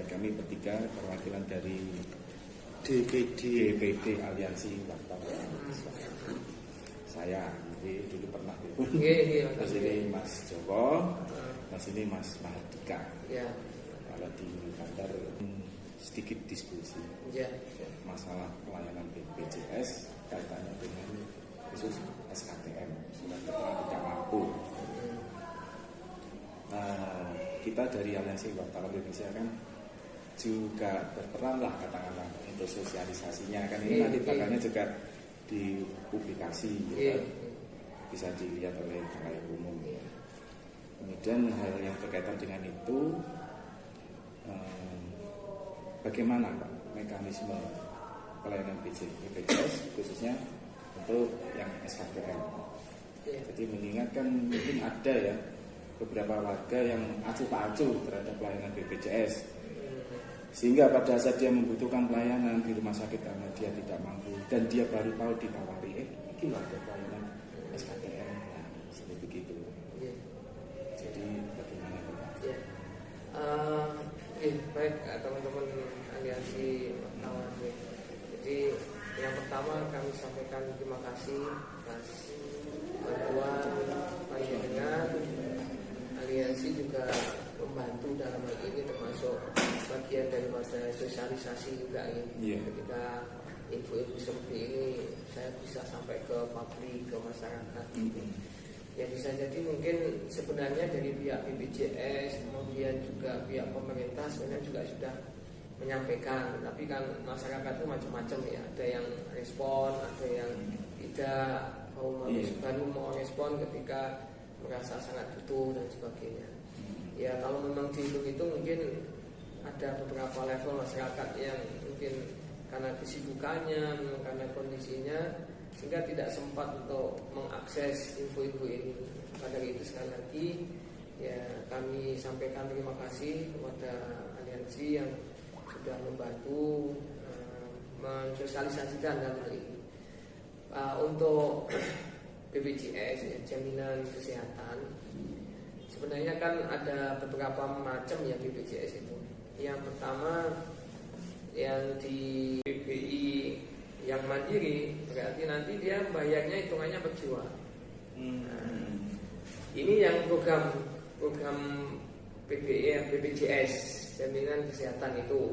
kami bertiga perwakilan dari DPD Aliansi Wartawan. Saya dulu pernah Mas ini Mas Joko, Mas ini Mas Mahardika. Kalau di kantor sedikit diskusi masalah pelayanan BPJS kaitannya dengan khusus SKTM, surat keterangan tidak mampu. Kita dari Aliansi Wartawan Indonesia kan juga berperan lah katakanlah untuk sosialisasinya kan ini nanti bakalnya juga dipublikasi gitu, bisa dilihat oleh khalayak umum. Kemudian hal yang berkaitan dengan itu bagaimana Pak mekanisme pelayanan BPJS khususnya untuk yang SKTM. Jadi mengingatkan mungkin ada ya beberapa warga yang acuh tak acuh terhadap pelayanan BPJS, sehingga pada saat dia membutuhkan pelayanan di rumah sakit karena dia tidak mampu dan dia baru tahu ditawari ini ada pelayanan SKTM, seperti begitu. Jadi bagaimana Pak? Baik teman-teman aliansi wartawan. Jadi yang pertama kami sampaikan terima kasih atas bantuan panjenengan. Aliansi juga membantu dalam hal ini termasuk bagian daripada sosialisasi juga ini. Ketika info-info seperti ini saya bisa sampai ke publik, ke masyarakat. Ya bisa jadi mungkin sebenarnya dari pihak BPJS kemudian juga pihak pemerintah sebenarnya juga sudah menyampaikan, tapi kan masyarakat itu macam-macam ya, ada yang respon, ada yang tidak baru mau respon ketika merasa sangat butuh dan sebagainya. Ya kalau memang dihitung-hitung mungkin ada beberapa level masyarakat yang mungkin karena kesibukannya, karena kondisinya sehingga tidak sempat untuk mengakses info-info ini. Pada itu sekali lagi ya kami sampaikan terima kasih kepada aliansi yang sudah membantu mensosialisasikan dalam hal ini. Untuk BPJS ya, jaminan kesehatan sebenarnya kan ada beberapa macam ya BPJS itu. Yang pertama yang di BPI yang mandiri berarti nanti dia bayarnya hitungannya per jiwa. Ini yang program BPJS jaminan kesehatan itu.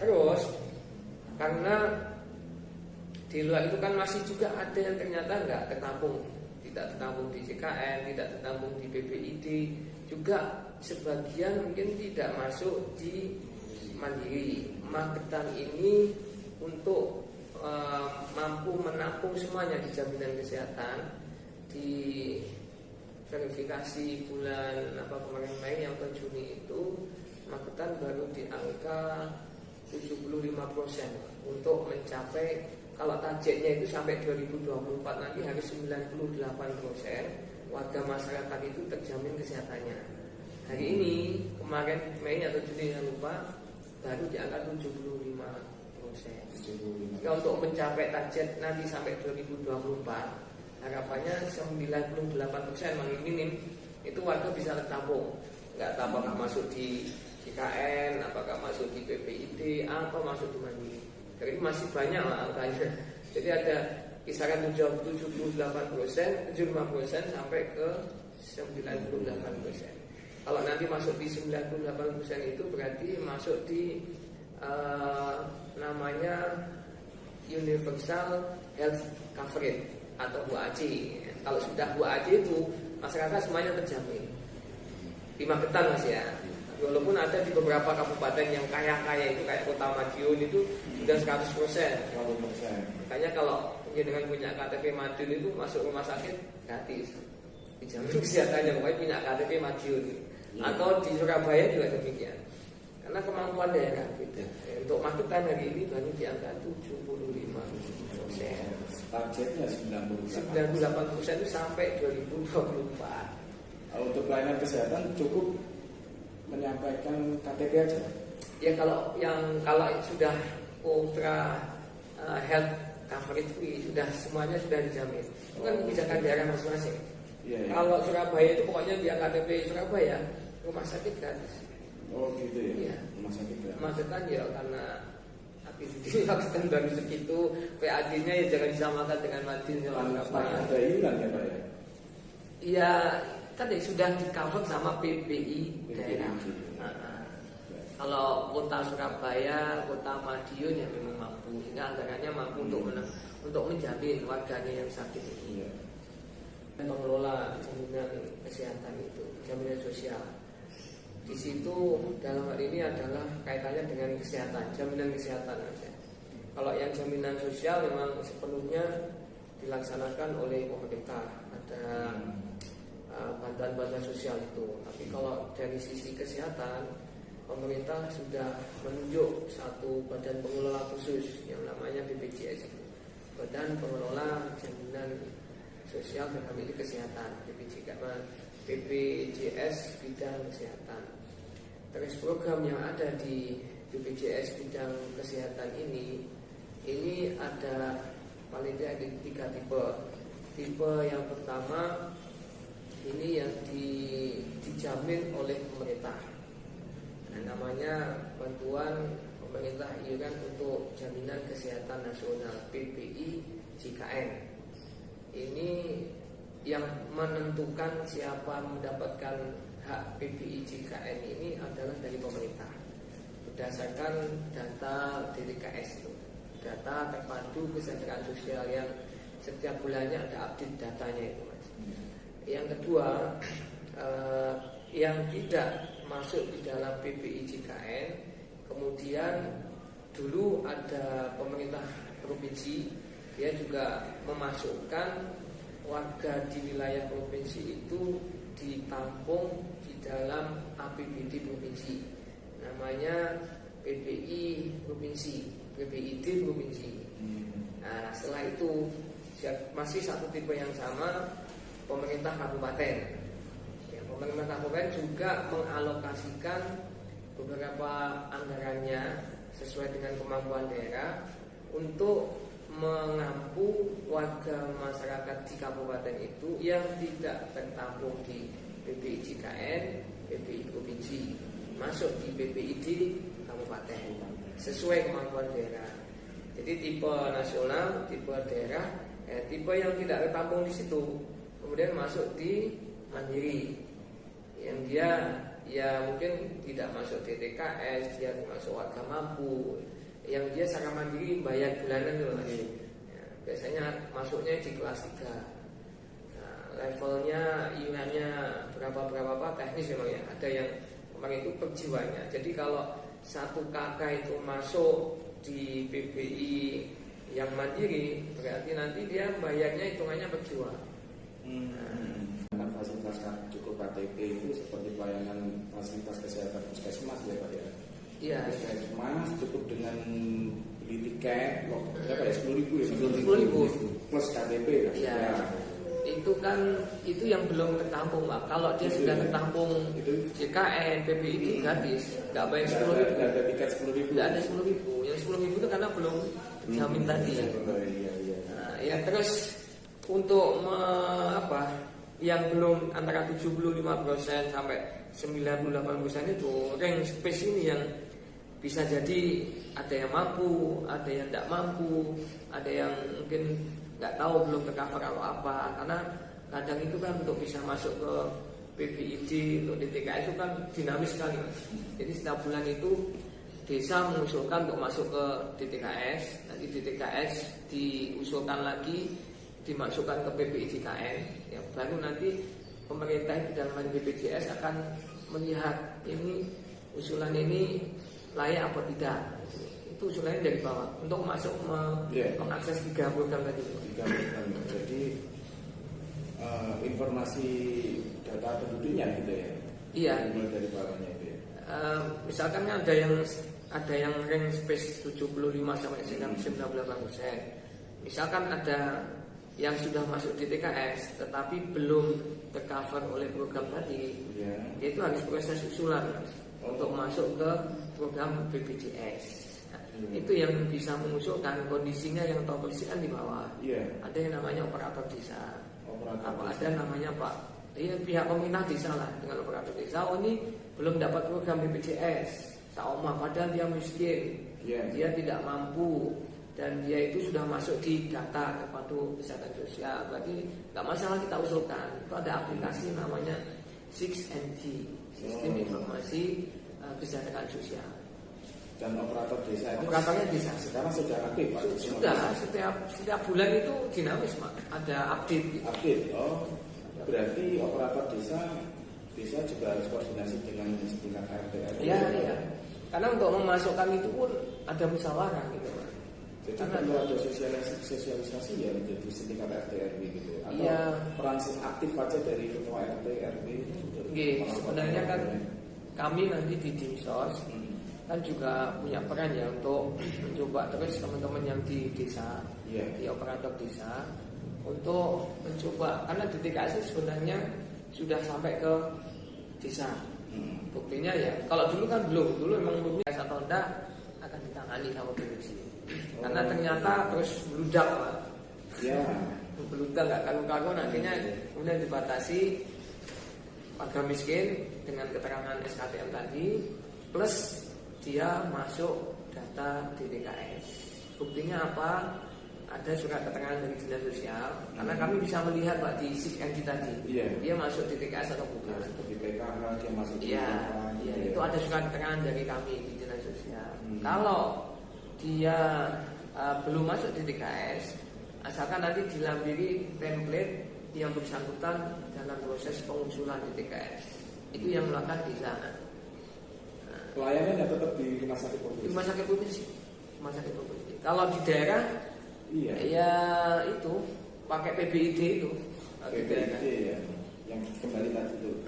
Terus karena di luar itu kan masih juga ada yang ternyata nggak tertampung, tidak tertampung di JKN, tidak tertampung di BPID, juga sebagian mungkin tidak masuk di mandiri. Magetan ini untuk mampu menampung semuanya di jaminan kesehatan di verifikasi bulan kemarin Mei yang Juni itu Magetan baru di angka 75% untuk mencapai, kalau targetnya itu sampai 2024 nanti harus 98% warga masyarakat itu terjamin kesehatannya. Hari ini kemarin Mei atau Juni yang lupa baru di angka 75%. Nah, untuk mencapai target nanti sampai 2024 harapannya 98% minim itu warga bisa tertampung. Nggak tahu apakah masuk di JKN, apakah masuk di BPID, apa masuk di mandiri. Jadi masih banyak lah angkanya. Jadi ada kisaran 78%, 75% sampai ke 98%. Kalau nanti masuk di 98% itu berarti masuk di namanya Universal Health Coverage atau UAC. Kalau sudah UAC itu masyarakat semuanya terjamin. Di Magetan Mas ya. Walaupun ada di beberapa kabupaten yang kaya-kaya itu kayak Kota Madiun itu sudah 100%. Makanya kalau dengan punya KTP Madiun itu masuk rumah sakit gratis. Dijamin kesehatannya, pokoknya punya KTP Madiun. Atau di Surabaya juga demikian. Karena kemampuan daerah beda. Untuk Magetan hari ini baru di angka 75%. Targetnya 98% itu sampai 2024. Untuk pelayanan kesehatan cukup menyampaikan KTP aja. Ya kalau sudah ultra health coverage sudah semuanya sudah dijamin. Itu kan kebijakan daerah masing-masing. Kalau Surabaya itu pokoknya dia KTP Surabaya rumah sakit gratis. Oh gitu ya? Iya. Rumah sakit ya? Maksudkan ya karena APBD Pakistan baru segitu, PAD-nya ya jangan disamakan dengan Madin sama Surabaya. Ada iuran ya Pak ya? Iya, kan ya sudah di cover sama PPI daerah. Kalau kota Surabaya, kota Madiun yang memang mampu, sehingga anggarannya mampu untuk menjamin warganya yang sakit ini. Iya. Pengelola jaminan kesehatan itu, jaminan sosial. Di situ dalam hal ini adalah kaitannya dengan kesehatan, jaminan kesehatan aja. Kalau yang jaminan sosial memang sepenuhnya dilaksanakan oleh pemerintah, ada bantuan-bantuan sosial itu. Tapi kalau dari sisi kesehatan, pemerintah sudah menunjuk satu badan pengelola khusus yang namanya BPJS, Badan Pengelola Jaminan Sosial dan Famili Kesehatan, BPJS bidang kesehatan. Terus program yang ada di BPJS bidang kesehatan ini ada paling tidak 3 tipe. Tipe yang pertama ini yang dijamin oleh pemerintah. Namanya bantuan pemerintah iuran untuk jaminan kesehatan nasional PPI JKN. Ini yang menentukan siapa mendapatkan hak PPI JKN ini adalah dari pemerintah berdasarkan data DTKS itu, data terpadu kesejahteraan sosial yang setiap bulannya ada update datanya itu Mas. Yang kedua yang tidak masuk di dalam PPI JKN, kemudian dulu ada pemerintah provinsi, dia juga memasukkan warga di wilayah provinsi itu ditampung di dalam APBD provinsi, namanya PPI provinsi, PPID provinsi. Nah setelah itu masih satu tipe yang sama, pemerintah kabupaten. Pemerintah kabupaten juga mengalokasikan beberapa anggarannya sesuai dengan kemampuan daerah untuk mengampu warga masyarakat di kabupaten itu yang tidak tertampung di PPI JKN, PPI provinsi, masuk di PPID kabupaten sesuai kemampuan daerah. Jadi tipe nasional, tipe daerah, tipe yang tidak tertampung di situ kemudian masuk di mandiri, yang dia ya mungkin tidak masuk DTKS, dia masuk warga mampu, yang dia secara mandiri bayar bulanan dulu Mas. Ya, biasanya masuknya di kelas 3. Nah, levelnya iurannya berapa teknis memang ya. Ada yang kemarin itu per jiwanya. Jadi kalau satu kakak itu masuk di PPI yang mandiri, berarti nanti dia bayarnya hitungannya per jiwa. Fasilitas cukup KTP itu seperti pelayanan fasilitas kesehatan puskesmas ya Pak ya? Iya. Puskesmas cukup dengan beli tiket, berapa ya, 10.000 ya? 10.000 plus KTP kan? Iya. Ya. Itu kan itu yang belum tertampung Pak. Kalau dia sudah tertampung JKN, PPI itu gratis, nggak bayar 10.000. Nggak ada tiket 10.000. Nggak ada 10.000. Yang 10.000 itu karena belum jamin tadi. Iya. Nah, ya terus untuk yang belum antara 75% sampai 98% itu range space ini yang bisa jadi ada yang mampu, ada yang tidak mampu, ada yang mungkin nggak tahu belum tercover atau apa. Karena kadang itu kan untuk bisa masuk ke PPID, untuk DTKS itu kan dinamis sekali. Jadi setiap bulan itu desa mengusulkan untuk masuk ke DTKS, nanti DTKS diusulkan lagi dimasukkan ke PPI JKN, ya baru nanti pemerintah di dalam BPJS akan melihat ini usulan ini layak apa tidak. Itu usulannya dari bawah untuk masuk mengakses 3 program tadi. 3 program. Jadi informasi data penduduknya gitu ya? Iya. Mulai dari bawahnya itu ya. Misalkan ada yang rank space 75 sampai 98%. Misalkan ada yang sudah masuk di TKS tetapi belum tercover oleh program tadi, itu harus proses usulan untuk masuk ke program BPJS. Nah, itu yang bisa mengusulkan kondisinya yang tahu persis kan di bawah. Ada yang namanya operator desa, ada namanya Pak pihak pemerintah desa lah dengan operator desa, oh ini belum dapat program BPJS Saoma, padahal dia miskin, dia tidak mampu, dan dia itu sudah masuk di data terpadu kesehatan sosial, berarti nggak masalah kita usulkan. Itu ada aplikasi namanya 6NT, Sistem Informasi Kesejahteraan Sosial. Dan operator desa itu operatornya desa sekarang sudah aktif Pak? Sudah, setiap bulan itu dinamis Pak, ada update gitu. Update, berarti operator desa juga harus koordinasi dengan setingkat RT. Iya. Karena untuk memasukkan itu pun ada musyawarah gitu. Jadi perlu ada sosialisasi ya jadi setingkat RT RW gitu. Atau peran aktif aja dari ketua RT RW itu. Sebenarnya kan kami nanti di Dinsos kan juga punya peran ya untuk mencoba terus teman-teman yang di desa, di operator desa untuk mencoba, karena DTKS sebenarnya sudah sampai ke desa. Buktinya ya, kalau dulu kan belum, dulu memang belum atau enggak akan ditangani sama polisi. Karena ternyata terus meludak Pak. Meludak nggak karu-karuan, akhirnya kemudian dibatasi warga miskin dengan keterangan SKTM tadi plus dia masuk data DTKS. Buktinya apa? Ada surat keterangan dari dinas sosial, karena kami bisa melihat Pak di SIG-NG tadi, dia masuk DTKS atau bukan. Seperti PKH dia masuk. Itu ada surat keterangan dari kami di dinas sosial. Kalau dia belum masuk DTKS, asalkan nanti dilampiri template yang bersangkutan dalam proses pengusulan DTKS, itu yang melakukan di sana. Pelayanannya tetap di rumah sakit provinsi. Rumah sakit provinsi. Kalau di daerah, ya itu pakai PBID itu. PBID ya, yang kembali tadi itu.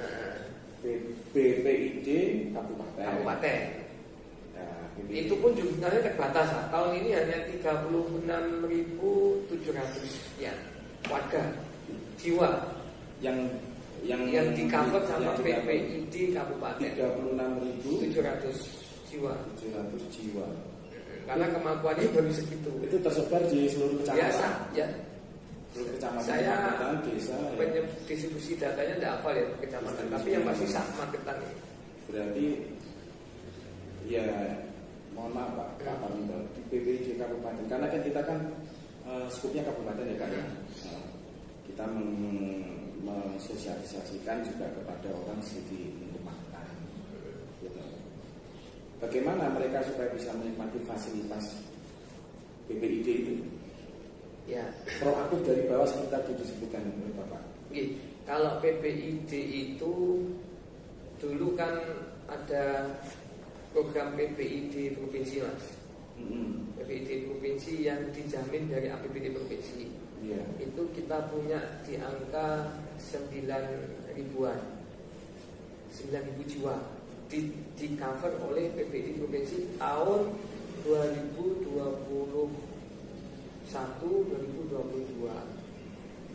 BPID kabupaten. Itu pun juga sebenarnya terbatas. Tahun ini hanya 36.700 ya warga jiwa yang di cover sama PPID kabupaten 36.700 jiwa. jiwa. Karena kemampuannya baru segitu. Itu tersebar di seluruh kecamatan. Ya. Seluruh kecamatan, saya desa. Distribusi datanya tidak hafal ya kecamatan, tapi yang pasti sama ketan. Berarti ya mohon maaf Pak Parminto, di PPID kabupaten, karena kan kita kan skupnya kabupaten ya Kak ya. Kita mensosialisasikan juga kepada orang di rumahkan. Gitu. Bagaimana mereka supaya bisa menikmati fasilitas BPID itu? Ya. Proaktif dari bawah seperti tadi disebutkan oleh Bapak. Kalau BPID itu dulu kan ada program PPID provinsi Mas. PPID provinsi yang dijamin dari APBD provinsi. Itu kita punya di angka 9.000-an, 9.000 jiwa di cover oleh PPID provinsi tahun 2021-2022.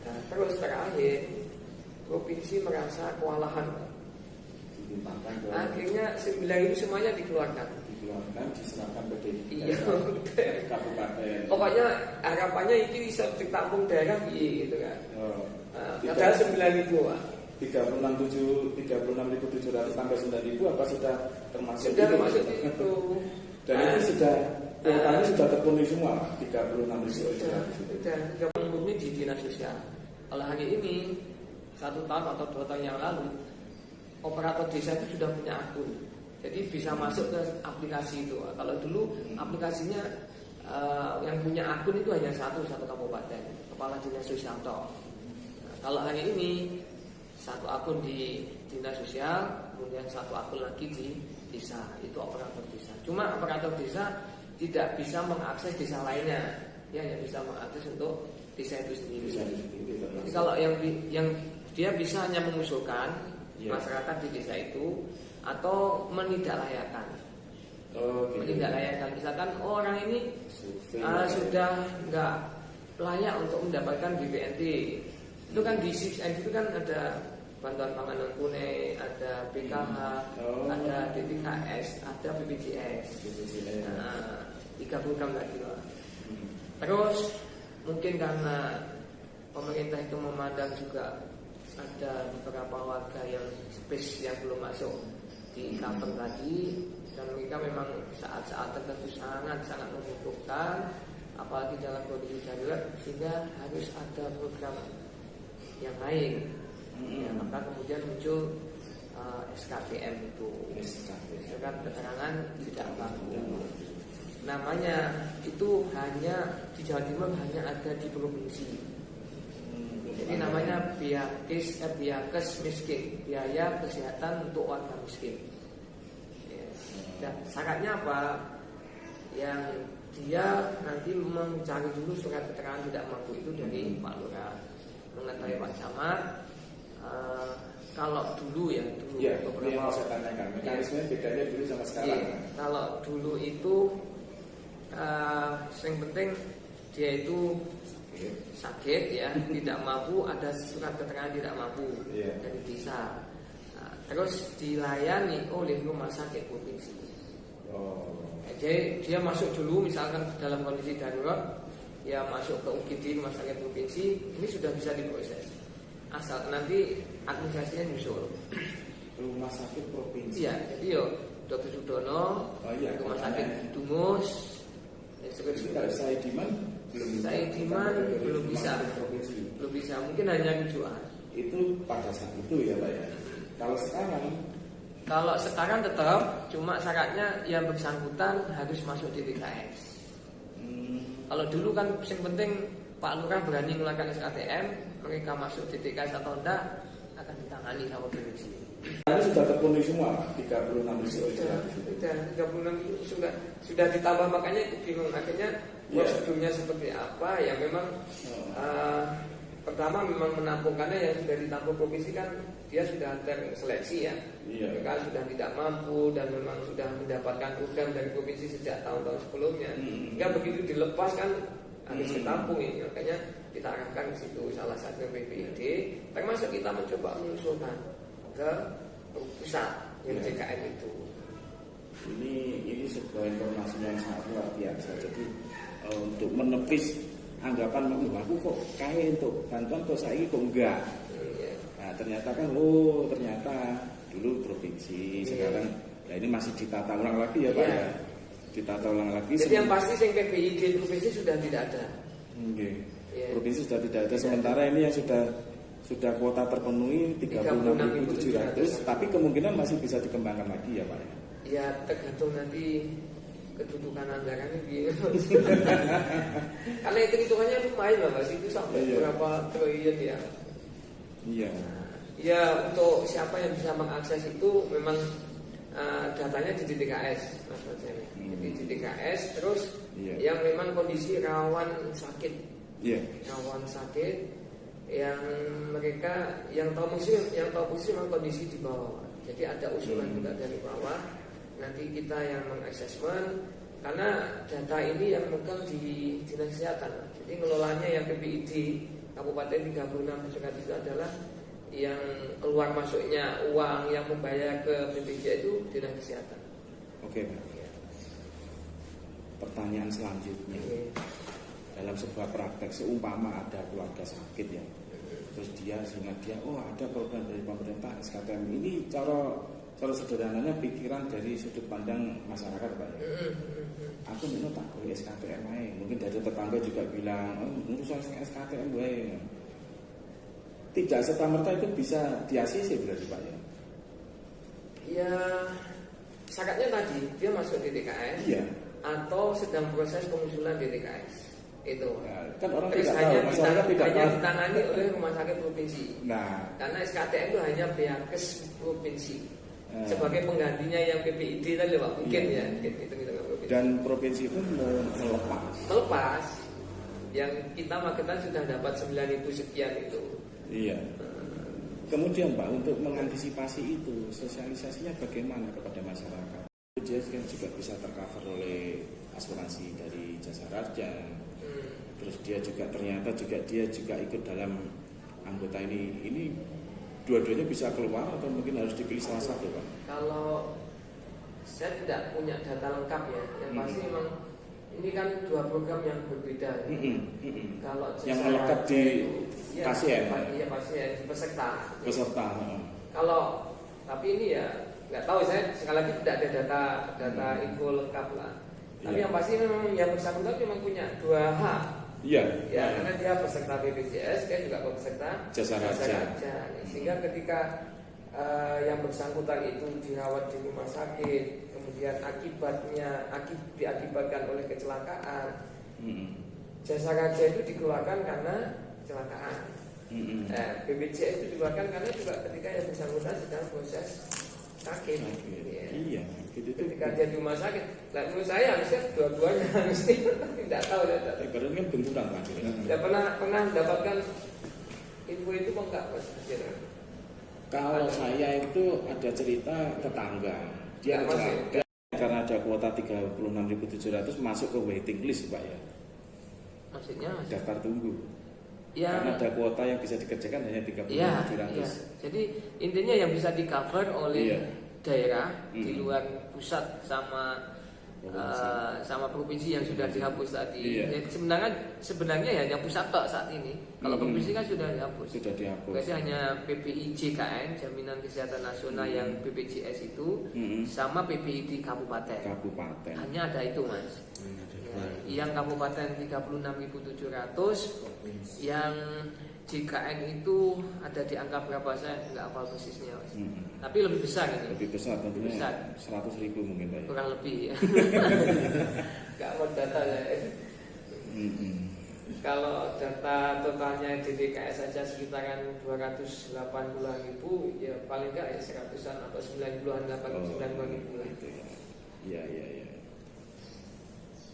Nah, terus terakhir provinsi merasa kewalahan. Akhirnya 9.000 semuanya dikeluarkan, diserahkan ke kabupaten. Pokoknya harapannya itu bisa ditampung daerah gitu kan. Padahal 9.000 Pak. 36.700 tambah 9.000 apa sudah termasuk? Sudah termasuk itu. Dan itu sudah kuotanya sudah terpenuhi semua 36.700. Sudah menghubungi di dinas sosial. Kalau hari ini 1 tahun atau 2 tahun yang lalu operator desa itu sudah punya akun, jadi bisa masuk ke aplikasi itu. Kalau dulu aplikasinya yang punya akun itu hanya satu kabupaten, kepala dinas sosial toh. Kalau hari ini 1 akun di dinas sosial, kemudian 1 akun lagi di desa, itu operator desa. Cuma operator desa tidak bisa mengakses desa lainnya, dia hanya bisa mengakses untuk desa itu sendiri. Jadi kalau yang dia bisa hanya mengusulkan masyarakat di desa itu atau menindaklanjuti. Menindaklanjuti, misalkan orang ini sudah nggak layak untuk mendapatkan BPNT. Itu kan di SIG-NG itu kan ada bantuan pangan non tunai, ada PKH, ada DTKS, ada BPJS. Nah, 3 program lagi lah. Terus mungkin karena pemerintah itu memandang juga ada beberapa warga yang space yang belum masuk di cover tadi, dan mereka memang saat-saat tertentu sangat membutuhkan, apalagi dalam kondisi darurat, sehingga harus ada program yang lain. Ya, maka kemudian muncul SKTM itu, surat keterangan tidak mampu. Namanya itu hanya di Jawa Timur hanya ada di provinsi. Jadi namanya Biakes miskin, biaya kesehatan untuk warga miskin. Ya. Dan syaratnya apa? Yang dia nanti mencari dulu surat keterangan tidak mampu itu dari Pak Lurah, mengetahui Pak Camat. Kalau dulu beberapa yang saya tanyakan, mekanisme bedanya dulu sama sekarang. Iya, kalau dulu itu yang penting dia itu sakit ya, tidak mampu, ada surat keterangan tidak mampu dari desa. Terus dilayani oleh rumah sakit provinsi. Jadi dia masuk dulu, misalkan dalam kondisi darurat, dia masuk ke UGD rumah sakit provinsi, ini sudah bisa diproses. Asal nanti administrasinya nyusul. Rumah sakit provinsi. Iya, jadi Dr. Sudono, rumah sakit Dungus. Kalau Saidiman belum bisa, mungkin hanya rujukan. Itu pada saat itu ya Pak ya. Kalau sekarang tetap, cuma syaratnya yang bersangkutan harus masuk di DKS. Kalau dulu kan yang penting Pak Lurah berani melakukan SKTM, mereka masuk di DKS atau enggak akan ditangani sama provinsi. Ini sudah terpenuhi semua, 36 itu. Sudah 36 sudah ditambah, makanya itu bingung akhirnya prosedurnya seperti apa ya. Memang pertama memang menampungkannya yang sudah ditampung provinsi kan dia sudah terseleksi ya. Mereka sudah tidak mampu dan memang sudah mendapatkan program dari provinsi sejak tahun-tahun sebelumnya. Hingga begitu dilepas kan harus ditampung ini, makanya kita arahkan ke situ salah satu BPID, termasuk kita mencoba mengusulkan ke pusat yang JKN itu. Ini sebuah informasi yang sangat luar biasa. Jadi untuk menepis anggapan aku kok kaya untuk bantuan kok saya kok enggak. Nah ternyata kan ternyata dulu provinsi, sekarang ini masih ditata ulang lagi ya Pak ya. Ditata ulang lagi. Jadi yang pasti yang PBID provinsi sudah tidak ada. Provinsi sudah tidak ada, sementara ini yang sudah kuota terpenuhi 36.700, tapi kemungkinan masih bisa dikembangkan lagi ya Pak. Ya tergantung nanti kedudukan anggarannya gitu. Karena hitungannya lumayan lah Mas, itu sampai berapa triliun ya. Iya. Ya untuk siapa yang bisa mengakses itu memang datanya di DKS Mas Mas. Jadi di DKS terus yang memang kondisi rawan sakit. Rawan sakit yang mereka yang tahu posisi memang kondisi di bawah. Jadi ada usulan juga dari bawah. Nanti kita yang mengassessment, karena data ini yang megang di Dinas Kesehatan. Jadi ngelolanya yang PBID Kabupaten 36 itu adalah yang keluar masuknya uang yang membayar ke BPJS itu Dinas Kesehatan. Oke Pak. Pertanyaan selanjutnya. Dalam sebuah praktek seumpama ada keluarga sakit ya, terus sehingga dia ada program dari pemerintah SKTM, ini cara sederhananya pikiran dari sudut pandang masyarakat Pak ya. Aku minta tak boleh SKTM aja. Mungkin dari tetangga juga bilang urusan SKTM wae. Tidak serta-merta itu bisa di-ACC berarti Pak ya. Ya syaratnya tadi dia masuk di DKS atau sedang proses pengusulan di DKS. Itu kan orang terus tidak tahu, hanya ditangani oleh rumah sakit provinsi. Karena SKTM itu hanya Biakes provinsi sebagai penggantinya yang PPID tadi Pak, mungkin ya. Dan provinsi itu melepas yang kita magetan sudah dapat 9.000 sekian itu. Iya. Kemudian Pak, untuk mengantisipasi itu sosialisasinya bagaimana kepada masyarakat? Dia kan juga bisa tercover oleh asuransi dari Jasa Raja. Terus dia juga ikut dalam anggota ini dua-duanya bisa keluar atau mungkin harus dipilih salah satu Pak? Kalau saya tidak punya data lengkap ya, yang pasti memang ini kan dua program yang berbeda. Kalau yang melekat di pasien, iya pasien, peserta. Kalau tapi ini ya nggak tahu, saya sekali lagi tidak ada data info lengkap lah. Tapi yang pasti memang yang bersangkutan memang punya dua hak. Iya. Ya, karena dia peserta BPJS, dia juga peserta jasa raja. Sehingga ketika yang bersangkutan itu dirawat di rumah sakit, kemudian diakibatkan oleh kecelakaan, jasa raja itu dikeluarkan karena kecelakaan. BPJS itu dikeluarkan karena juga ketika yang bersangkutan sedang proses sakit. Iya. Ketika dia di rumah sakit, menurut saya harusnya dua-duanya mesti tidak tahu ya. Karena kan benturan kan. Ya pernah mendapatkan info itu kok enggak Mas? Kalau saya itu ada cerita tetangga, dia masuk karena ada kuota 36.700 masuk ke waiting list Pak ya. Maksudnya daftar tunggu. Ya, karena ada kuota yang bisa dikerjakan hanya 3700. Ya. Jadi intinya yang bisa di cover oleh daerah di luar pusat sama provinsi yang sudah dihapus tadi. Ya, sebenarnya hanya pusat tok saat ini. Kalau provinsi kan sudah dihapus. Berarti hanya PPI JKN, Jaminan Kesehatan Nasional yang BPJS itu, sama PPI di kabupaten. Hanya ada itu Mas. Yang kabupaten 36.700, yang JKN itu ada di angka berapa saya nggak hafal persisnya Mas. Tapi lebih besar ini. Lebih besar tentunya. 100.000 mungkin Pak. Kurang lebih ya. Nggak mau data ya. Kalau data totalnya di DKS saja sekitaran 280.000, ya paling nggak ya 100-an atau 90-an, 89.000 lah. Iya.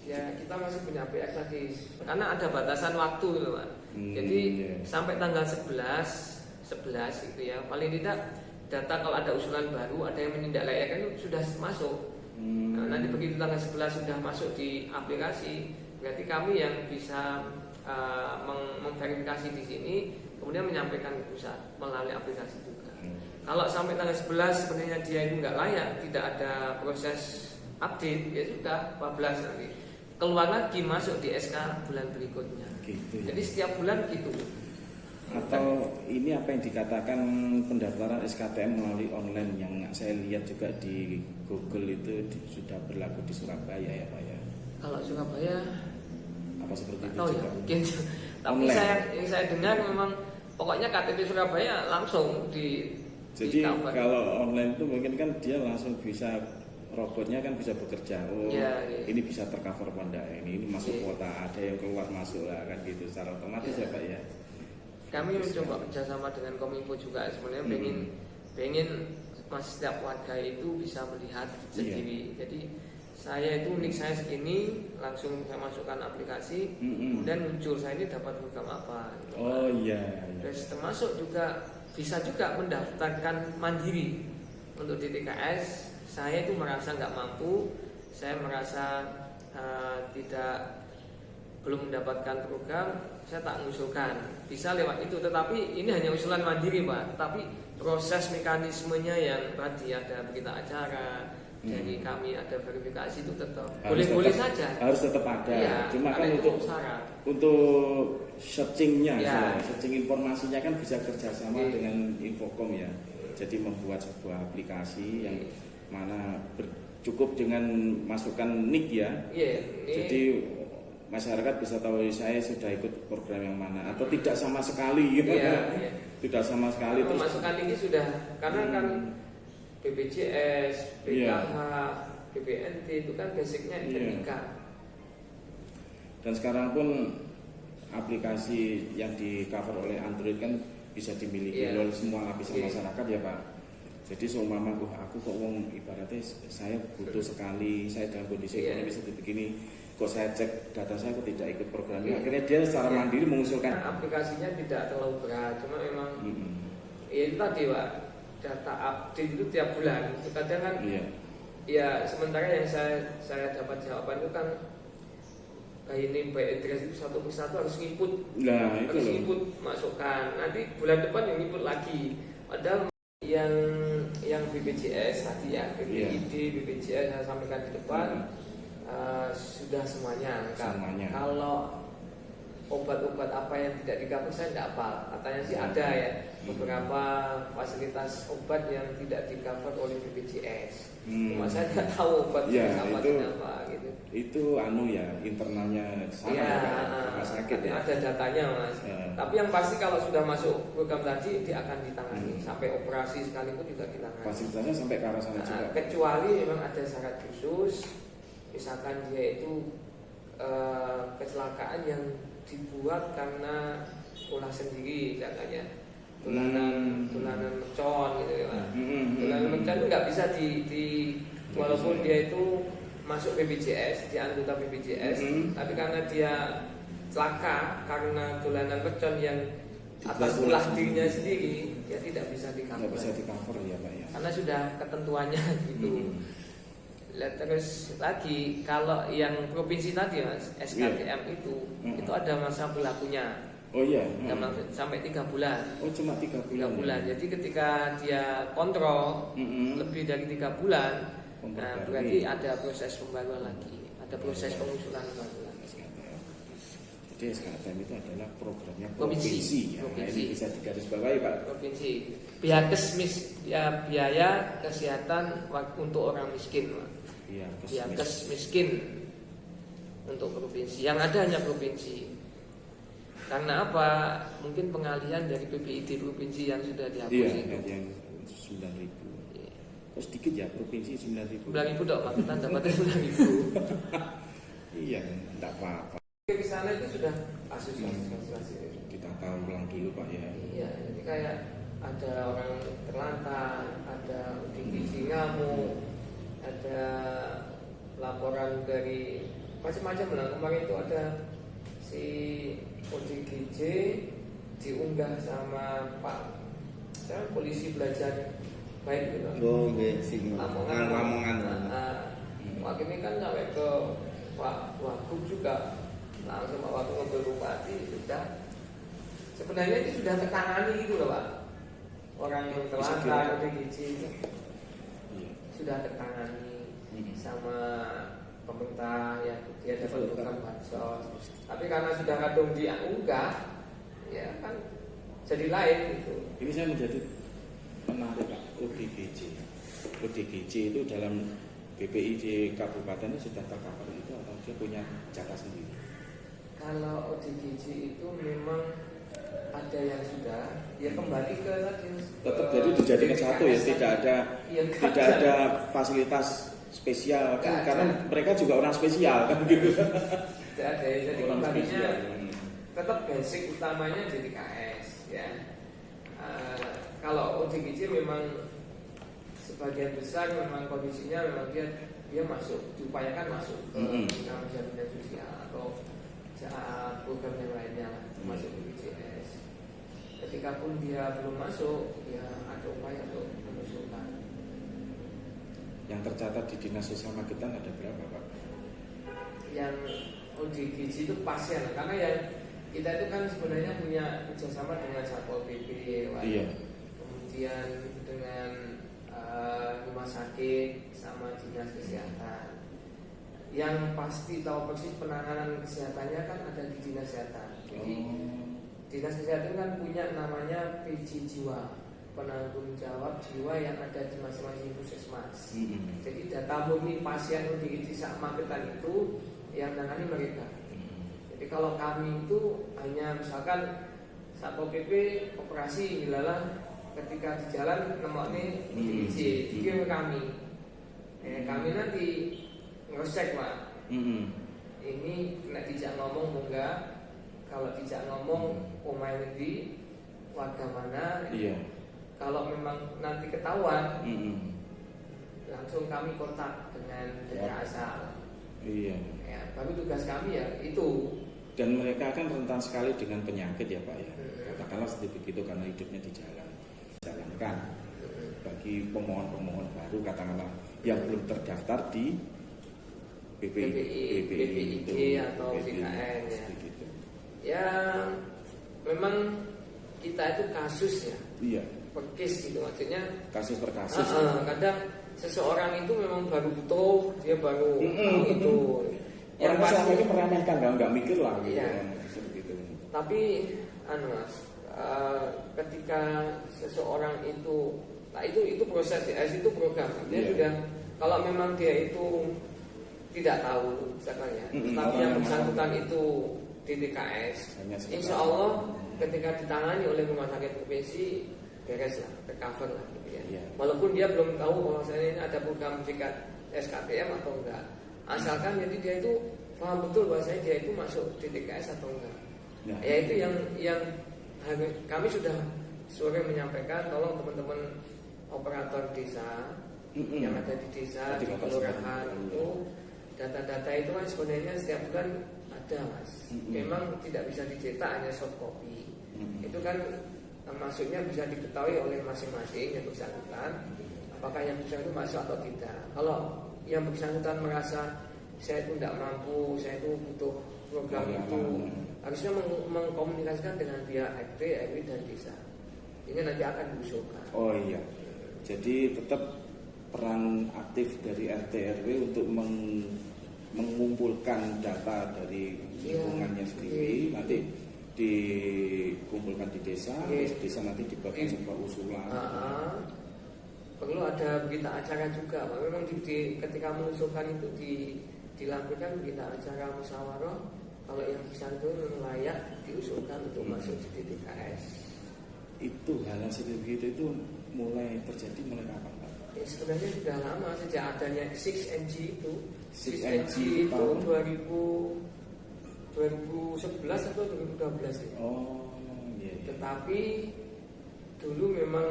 Ya kita masih punya PR lagi karena ada batasan waktu loh Pak. Jadi sampai tanggal 11 itu ya paling tidak data kalau ada usulan baru, ada yang menindaklanjuti itu sudah masuk. Nah, nanti begitu tanggal 11 sudah masuk di aplikasi, berarti kami yang bisa memverifikasi di sini, kemudian menyampaikan ke pusat melalui aplikasi juga. Kalau sampai tanggal 11 sebenarnya dia itu nggak layak, tidak ada proses update, ya sudah 14 nanti keluar lagi masuk di SK bulan berikutnya. Gitu, ya. Jadi setiap bulan gitu. Atau ini apa yang dikatakan pendaftaran SKTM melalui online yang saya lihat juga di Google itu sudah berlaku di Surabaya ya Pak ya. Kalau Surabaya apa seperti itu juga? Ya, mungkin. Tapi saya dengar memang pokoknya KTP Surabaya langsung di. Jadi kalau online itu mungkin kan dia langsung bisa, robotnya kan bisa bekerja. Ini bisa tercover pada ini masuk kuota, ada yang keluar masuk lah kan gitu secara otomatis ya Pak ya. Kami mencoba kerjasama dengan Kominfo juga sebenarnya pengen setiap warga itu bisa melihat sendiri. Jadi saya itu nik saya segini, langsung saya masukkan aplikasi, kemudian muncul saya ini dapat program apa. Gitu, Terus termasuk juga bisa juga mendaftarkan mandiri untuk di TKS. Saya itu merasa nggak mampu, saya merasa belum mendapatkan program, saya tak mengusulkan, bisa lewat itu. Tetapi ini hanya usulan mandiri Pak. Tetapi proses mekanismenya yang tadi ada berita acara, dari kami ada verifikasi itu tetap boleh-boleh saja. Harus tetap ada. Ya, cuma kan untuk searchingnya, searching informasinya kan bisa kerjasama dengan Infocom ya. Jadi membuat sebuah aplikasi yang mana cukup dengan masukkan nik ya. Jadi masyarakat bisa tahu saya sudah ikut program yang mana atau tidak sama sekali gitu. Tidak sama sekali. Terus masukkan ini sudah karena kan BPJS, BKH, BPNT itu kan basicnya NIK. Dan sekarang pun aplikasi yang di cover oleh Android kan bisa dimiliki oleh semua lapisan masyarakat ya Pak. Jadi seumpama aku kok ibaratnya saya butuh sekali, saya dalam kondisi ekonomi seperti begini, kok saya cek data saya kok tidak ikut programnya. Akhirnya dia secara mandiri mengusulkan. Aplikasinya tidak terlalu berat, cuma memang itu tadi Pak, data update itu tiap bulan. Kadang kan ya sementara yang saya dapat jawaban itu kan by name by address itu satu persatu harus ngikut. Harus ngikut masukkan. Nanti bulan depan yang ngikut lagi. Padahal yang BPJS tadi ya, BPID, BPJS saya sampaikan di depan. Sudah semuanya lengkap. Semuanya. Kalau obat-obat apa yang tidak di cover saya tidak hafal. Katanya sih ada ya beberapa fasilitas obat yang tidak di cover oleh BPJS. Cuma saya nggak tahu obat apa gitu. Itu ya internalnya sana ya, rumah sakit ya. Ada datanya mas. Tapi yang pasti kalau sudah masuk program tadi dia akan ditangani sampai operasi sekalipun juga ditangani. Fasilitasnya sampai ke arah sana juga. Kecuali memang ada syarat khusus, misalkan dia itu kecelakaan yang dibuat karena ulah sendiri, contohnya tulanan mercon gitu ya Pak. Tulanan mercon itu nggak bisa walaupun dia itu masuk BPJS, dia anggota BPJS, tapi karena dia celaka karena tulanan mercon yang atas ulah dirinya sendiri, dia tidak bisa di-cover. Tidak bisa di-cover ya Pak ya. Karena sudah ketentuannya gitu. Terus lagi kalau yang provinsi tadi mas SKTM itu ada masa berlakunya. Oh iya. Sampai 3 bulan. Oh cuma 3 bulan. 3 bulan. Jadi ketika dia kontrol lebih dari 3 bulan, berarti ada proses pembaruan lagi, ada proses pengusulan baru lagi. Jadi SKTM itu adalah programnya provinsi. Provinsi. Nah, ini bisa digarisbawahi Pak. Provinsi. Biaya kesehatan untuk orang miskin Pak. Biakes miskin untuk provinsi. Yang ada hanya provinsi. Karena apa? Mungkin pengalihan dari PPID provinsi yang sudah dihapus itu. Yang 9.000. Terus sedikit ya provinsi 9.000. 9.000 dok, kita dapat 9.000. Iya, tidak apa-apa. Ke sana itu sudah kasus. Kita tahu ulang dulu Pak ya. Iya, jadi kayak ada orang terlantar, ada gizi ngamuk, ada laporan dari macam-macam lah. Kemarin itu ada si ODGJ diunggah sama Pak polisi belajar baik gitu. Oh, Lamongan. Wah, ini kan sampai ke Pak Wagub juga, langsung Pak Wagub ngobrol bupati sudah. Sebenarnya itu sudah tertangani gitu loh Pak. Orang yang terlantar ODGJ itu sudah tertangani sama pemerintah ya, dia dapat program bansos. Tapi karena sudah kadung diunggah, ya kan jadi lain gitu. Ini saya menjadi menarik Pak, ODGJ itu dalam BPID kabupaten itu sudah tercover itu atau dia punya jatah sendiri? Kalau ODGJ itu memang ada yang sudah, dia kembali ke tetap jadi dijadikan satu ya, tidak ada fasilitas spesial kan, karena mereka juga orang spesial kan gitu. Tidak ada, jadi kembalinya tetap basic utamanya jadi KS ya. Kalau ODGJ memang sebagian besar memang kondisinya memang dia masuk, diupayakan masuk ke program jaminan sosial atau program yang lainnya masuk BPJS. Ketika pun dia belum masuk, ya ada upaya untuk mengusulkan. Yang tercatat di Dinas Sosial Magetan ada berapa Pak? Yang ODGJ itu pasien, karena yang kita itu kan sebenarnya punya kerjasama dengan Satpol PP, iya. Kemudian dengan rumah sakit sama dinas kesehatan. Yang pasti tahu persis penanganan kesehatannya kan ada di dinas kesehatan. Jadi dinas kesehatan kan punya namanya PJ Jiwa, penanggung jawab jiwa yang ada di masing-masing puskesmas. Jadi data murni pasien ODGJ Magetan itu yang menangani mereka. Jadi kalau kami itu hanya misalkan Satpol PP operasi hilalah ketika di jalan nemoknya ODGJ dikirim ke kami. Kami nanti nge-check Pak. Ini kena dijak ngomong enggak? Kalau dijak ngomong omai ngendi, warga mana? Iya. Kalau memang nanti ketahuan, langsung kami kontak dengan daerah asal. Iya. Ya, baru tugas kami ya itu. Dan mereka kan rentan sekali dengan penyakit ya Pak ya. Katakanlah seperti begitu karena hidupnya di jalan. Jalankan bagi pemohon-pemohon baru katakanlah yang belum terdaftar di BPID atau BKN ya. Gitu. Ya memang kita itu kasus ya. Iya. Per case gitu maksudnya. Kasus per kasus. Kadang seseorang itu memang baru butuh, dia baru tahu itu. Yang selama ini meremehkan, nggak mikir lah gitu. Iya. Seperti itu. Tapi Mas, ketika seseorang itu, nah itu proses ya, itu program. Dia sudah, kalau memang dia itu tidak tahu, misalkan ya, tapi yang bersangkutan itu DTKS, insya Allah ketika ditangani oleh rumah sakit provinsi beres lah, recover lah gitu ya. Walaupun dia belum tahu bahwasanya ini ada program SKTM atau enggak, asalkan jadi dia itu paham betul bahwasanya dia itu masuk DTKS atau enggak. Ya itu yang kami sudah sore menyampaikan, tolong teman-teman operator desa yang ada di desa, di kelurahan itu, data-data itu kan sebenarnya setiap bulan ada Mas. Memang tidak bisa dicetak, hanya soft copy. Itu kan maksudnya bisa diketahui oleh masing-masing yang bersangkutan apakah yang bersangkutan itu masuk atau tidak. Kalau yang bersangkutan merasa saya itu tidak mampu, saya itu butuh program itu, harusnya mengkomunikasikan dengan pihak RT, RW dan desa. Ini nanti akan diusulkan. Oh iya. Jadi tetap peran aktif dari RT RW untuk mengumpulkan data dari lingkungannya sendiri, nanti dikumpulkan di desa, terus desa nanti dibuatkan sebuah usulan. Perlu ada berita acara juga, Pak. Memang ketika mengusulkan itu dilakukan berita acara musyawarah. Kalau yang bisa itu memang layak diusulkan untuk masuk di DTKS. Itu hal seperti itu mulai terjadi mulai kapan, Pak? Ya, sebenarnya sudah lama, sejak adanya 6NG itu. 6NG itu tahun 2011 atau 2012 ya. Oh, iya. Tetapi dulu memang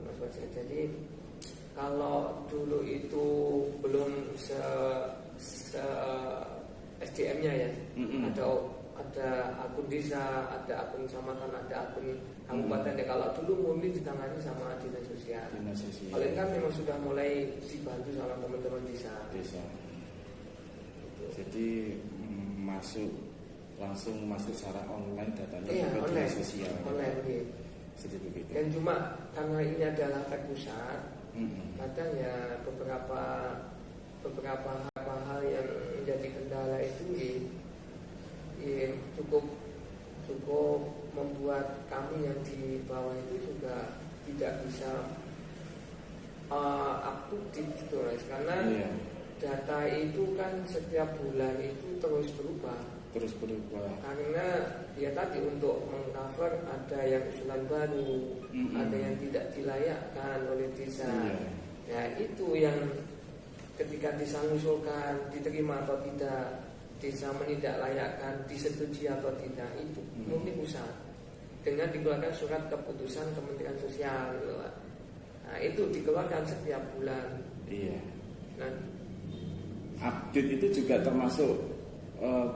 Mas Wajah, jadi kalau dulu itu belum SDM-nya ya, ada akun desa, ada akun kecamatan, ada akun kabupaten. Ya, kalau dulu murni ditangani sama dinas sosial. Kalau ini kan memang sudah mulai dibantu sama teman-teman desa. Gitu. Jadi langsung masuk secara online datanya ke dinas sosial. Online, iya. Seperti begitu. Dan cuma karena ini adalah pusat, kadang ya beberapa hal yang menjadi kendala itu cukup membuat kami yang di bawah itu juga tidak bisa up to date gitu, karena data itu kan setiap bulan itu terus berubah. Karena ya tadi untuk mengcover ada yang usulan baru, ada yang tidak dilayakkan oleh desa. Ya itu yang ketika desa mengusulkan diterima atau tidak, desa menindaklayakkan, disetujui atau tidak, itu murni pusat dengan dikeluarkan surat keputusan Kementerian Sosial gitu. Nah itu dikeluarkan setiap bulan. Iya. Nah, update itu juga termasuk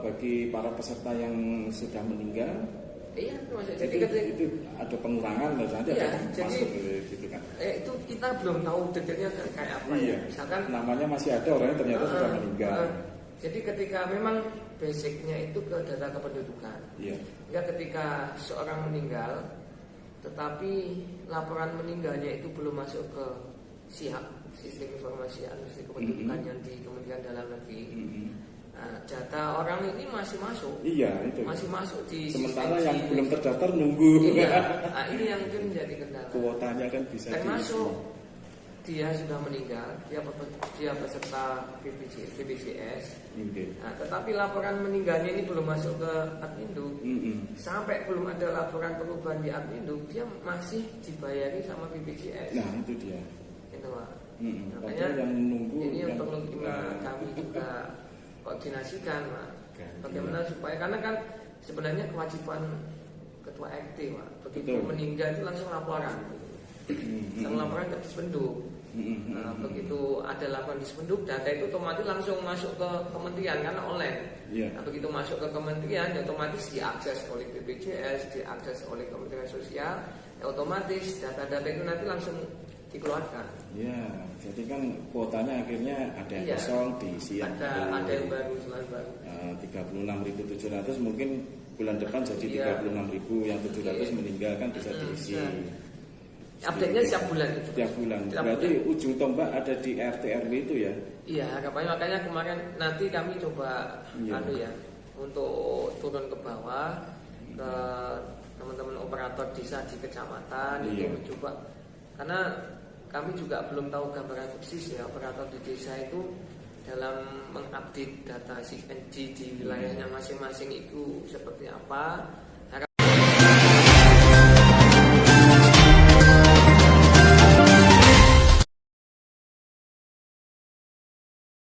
bagi para peserta yang sudah meninggal. Iya, jadi itu ada pengurangan saja. Iya, jadi gitu kan. Itu kita belum tahu detailnya kayak apa. Iya. Misalkan namanya masih ada, orangnya ternyata sudah meninggal. Jadi ketika memang basicnya itu ke data kependudukan. Iya. Hingga ketika seorang meninggal, tetapi laporan meninggalnya itu belum masuk ke SIHAK, Sistem Informasi Administrasi Kependudukan yang di Kementerian Dalam Negeri. Nah, data orang ini masih masuk. Iya, itu. Masih masuk di sementara sistem yang belum terdaftar nunggu. Iya. Nah, ini yang mungkin menjadi kendala. Kuotanya kan bisa termasuk dia sudah meninggal, dia peserta BPJS. Nah, tetapi laporan meninggalnya ini belum masuk ke Adminduk. Sampai belum ada laporan perubahan di Adminduk, dia masih dibayari sama BPJS. Nah, itu dia. Itu, Pak. Makanya yang nunggu ini yang perlu kami juga koordinasikan, Pak. Bagaimana supaya, karena kan sebenarnya kewajiban ketua RT, Pak, begitu meninggal itu langsung laporan. Laporan ke Dispenduk. Nah, begitu ada laporan Dispenduk, data itu otomatis langsung masuk ke kementerian karena online. Nah, begitu masuk ke kementerian, ya otomatis diakses oleh BPJS, diakses oleh Kementerian Sosial, ya otomatis data-data itu nanti langsung dikeluarkan. Ya, jadi kan kuotanya akhirnya ada yang kosong diisi. Ada yang baru, selain baru. 36.700 mungkin bulan depan jadi 36.000, yang 700 meninggal kan bisa diisi. Update-nya setiap bulan itu. Setiap bulan. Setiap Berarti bulan. ujung tombak ada di RT RW itu ya? Iya, makanya kemarin nanti kami coba Iya. untuk turun ke bawah ke teman-teman operator desa di kecamatan itu Iya. mencoba, karena kami juga belum tahu gambaran persis ya operator di desa itu dalam mengupdate data CNG di wilayahnya masing-masing itu seperti apa.